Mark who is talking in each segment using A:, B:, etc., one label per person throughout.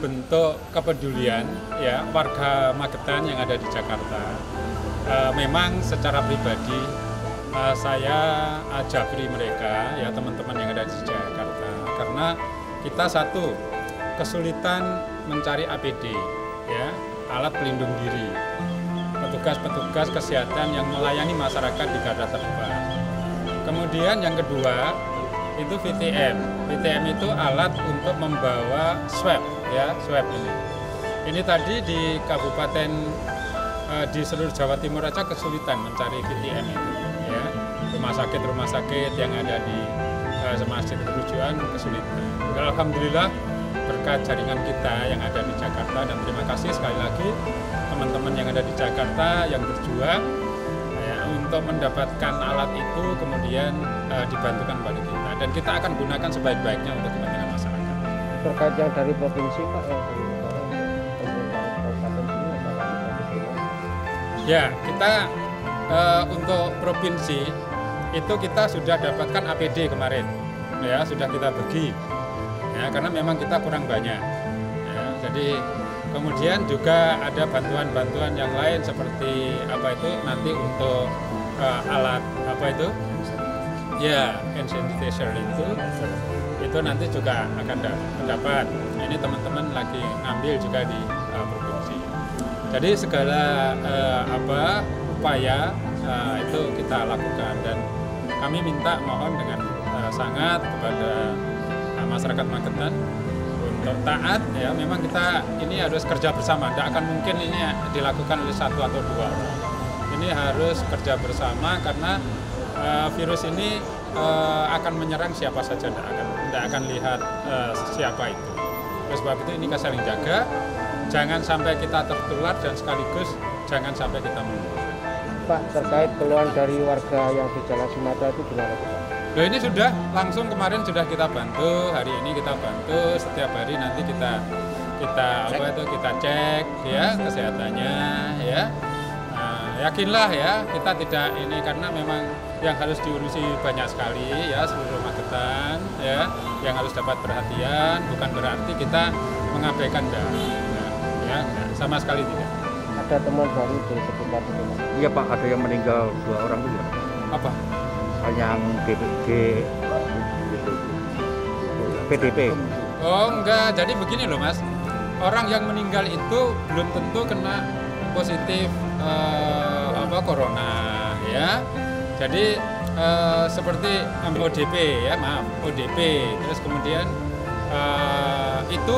A: bentuk kepedulian ya warga Magetan yang ada di Jakarta. Memang secara pribadi saya ajari mereka ya teman-teman yang ada di Jakarta karena kita satu kesulitan mencari APD ya alat pelindung diri, petugas-petugas kesehatan yang melayani masyarakat di garda terdepan. Kemudian yang kedua itu VTM. VTM itu alat untuk membawa swab ya, swab ini. Ini tadi di kabupaten di seluruh Jawa Timur aja kesulitan mencari VTM itu ya. Rumah sakit yang ada di masjid rujukan kesulitan. Alhamdulillah berkat jaringan kita yang ada di Jakarta dan terima kasih sekali lagi teman-teman yang ada di Jakarta yang berjuang ya, untuk mendapatkan alat itu kemudian dibantukan pada kita dan kita akan gunakan sebaik-baiknya untuk kepentingan masyarakat.
B: Terkait yang dari provinsi Pak yang
A: ya kita untuk provinsi itu kita sudah dapatkan APD kemarin ya sudah kita bagi ya karena memang kita kurang banyak ya, jadi kemudian juga ada bantuan-bantuan yang lain seperti apa itu nanti untuk alat apa itu ya hand sanitizer itu nanti juga akan dapat. Ini teman-teman lagi ngambil juga di provinsi. Jadi segala upaya itu kita lakukan dan kami minta mohon dengan sangat kepada masyarakat Magetan untuk taat ya. Memang kita ini harus kerja bersama. Tidak akan mungkin ini dilakukan oleh satu atau dua orang. Ini harus kerja bersama karena virus ini akan menyerang siapa saja. Tidak akan lihat siapa itu. Oleh sebab itu ini kita saling jaga. Jangan sampai kita tertular dan sekaligus jangan sampai kita menular.
B: Pak, terkait keluhan dari warga yang di Jalan Sumatera itu gimana Pak?
A: Nah ini sudah langsung kemarin sudah kita bantu, hari ini kita bantu, setiap hari nanti kita cek ya kesehatannya ya. Yakinlah ya kita tidak ini karena memang yang harus diurusi banyak sekali ya seluruh Magetan ya yang harus dapat perhatian, bukan berarti kita mengabaikan ya sama sekali tidak.
B: Ada teman baru di sekitar itu?
C: Iya Pak, ada yang meninggal 2 orang juga.
A: Apa?
C: Yang PDP.
A: Oh enggak, jadi begini loh Mas. Orang yang meninggal itu belum tentu kena positif corona ya. Jadi seperti ODP ya, ODP. Terus kemudian itu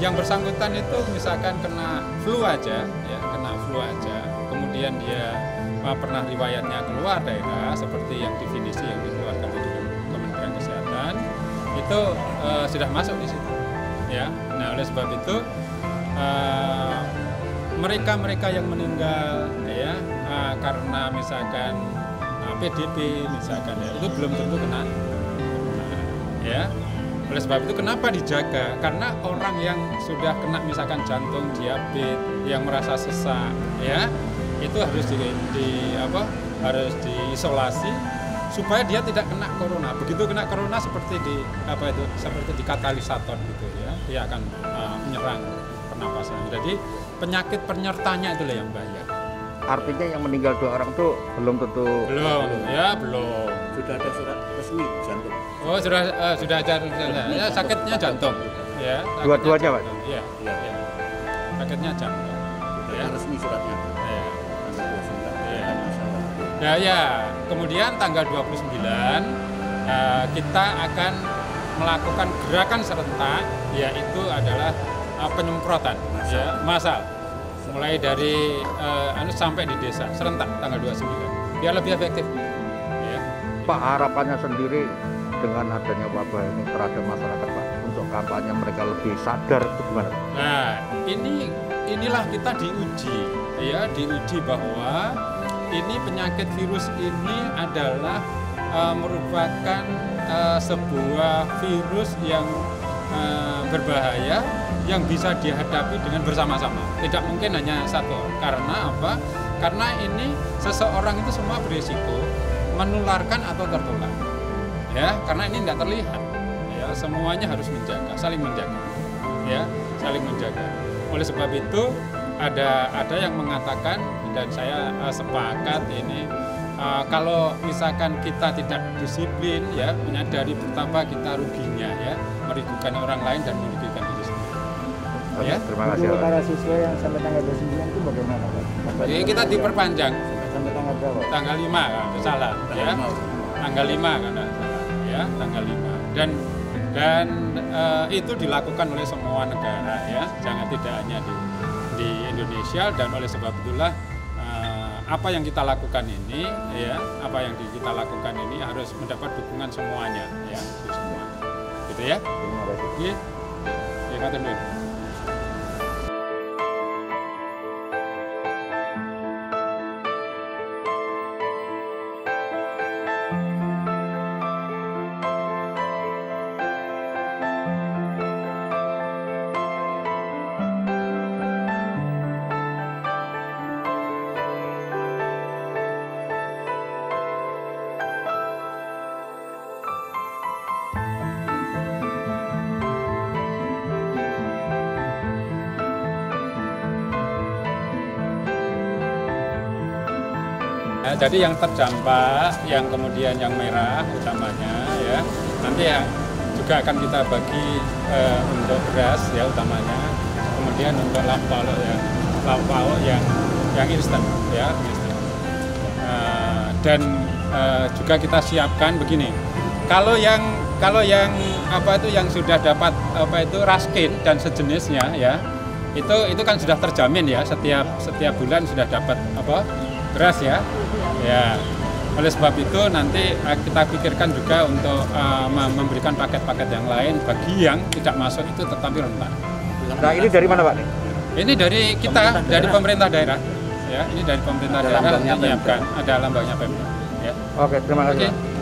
A: yang bersangkutan itu misalkan kena flu aja ya, kemudian dia pernah riwayatnya keluar daerah seperti yang definisi yang dikeluarkan di Kementerian Kesehatan itu sudah masuk di situ ya. Nah oleh sebab itu mereka yang meninggal ya karena misalkan PDP misalkan ya itu belum tentu kena ya. Oleh sebab itu kenapa dijaga? Karena orang yang sudah kena misalkan jantung, diabetes, yang merasa sesak, ya itu harus harus diisolasi supaya dia tidak kena corona. Begitu kena corona seperti di katalisator gitu ya, dia akan menyerang pernapasan. Jadi penyakit penyertanya itulah yang bahaya.
C: Artinya yang meninggal 2 orang itu belum tentu.
A: Belum.
D: Sudah ada surat resmi jantung.
A: Oh, sudah ada ya, sakitnya jantung. Ya.
C: Dua-duanya, Pak.
A: Iya. Sakitnya jantung.
D: Sudah ada resmi suratnya.
A: Ya.
D: Iya.
A: Ya. Kemudian tanggal 29 kita akan melakukan gerakan serentak, yaitu adalah penyemprotan ya, massal. Mulai dari sampai di desa serentak tanggal 29 biar lebih efektif ya.
C: Pak, harapannya sendiri dengan adanya wabah ini terhadap masyarakat Pak untuk kampanye mereka lebih sadar itu gimana?
A: Nah inilah kita diuji bahwa ini penyakit virus ini adalah merupakan sebuah virus yang berbahaya yang bisa dihadapi dengan bersama-sama. Tidak mungkin hanya satu. Karena apa? Karena ini seseorang itu semua berisiko menularkan atau tertular. Ya, karena ini tidak terlihat. Ya, semuanya harus menjaga, saling menjaga. Ya. saling menjaga. Oleh sebab itu ada yang mengatakan dan saya sepakat ini kalau misalkan kita tidak disiplin ya, menyadari betapa kita ruginya ya, merugikan orang lain dan merugikan diri sendiri.
C: Oke,
A: Ya.
C: terima kasih
B: Untuk
C: Pak.
B: para siswa yang sampai tanggal 29 itu bagaimana Pak?
A: Jadi kita diperpanjang
B: Sampai tanggal berapa?
A: tanggal 5 kalau tidak salah ya. Tanggal 5 kan tidak salah ya, tanggal 5. Dan itu dilakukan oleh semua negara ya, jangan tidak hanya di Indonesia, dan oleh sebab itulah apa yang kita lakukan ini ya, apa yang kita lakukan ini harus mendapat dukungan semuanya ya, semua. Gitu ya.
B: Terima kasih.
A: Nggih. Nggih, ngoten nggih. Nah, jadi yang terdampak, yang kemudian yang merah utamanya ya, nanti ya juga akan kita bagi untuk beras ya utamanya, kemudian untuk lauk pauk yang instan ya, instan. Dan juga kita siapkan begini, kalau yang apa itu yang sudah dapat apa itu raskin dan sejenisnya ya, itu kan sudah terjamin ya, setiap bulan sudah dapat apa beras ya. Ya, oleh sebab itu nanti kita pikirkan juga untuk memberikan paket-paket yang lain bagi yang tidak masuk itu tetapi rentan.
C: Nah, ini dari mana Pak?
A: Ini dari kita, dari pemerintah daerah. Ya, ini dari pemerintah daerah
C: lambangnya
A: menyiapkan, ada lambangnya Pemda. Ya.
C: Oke, terima kasih
A: Oke.
C: Pak.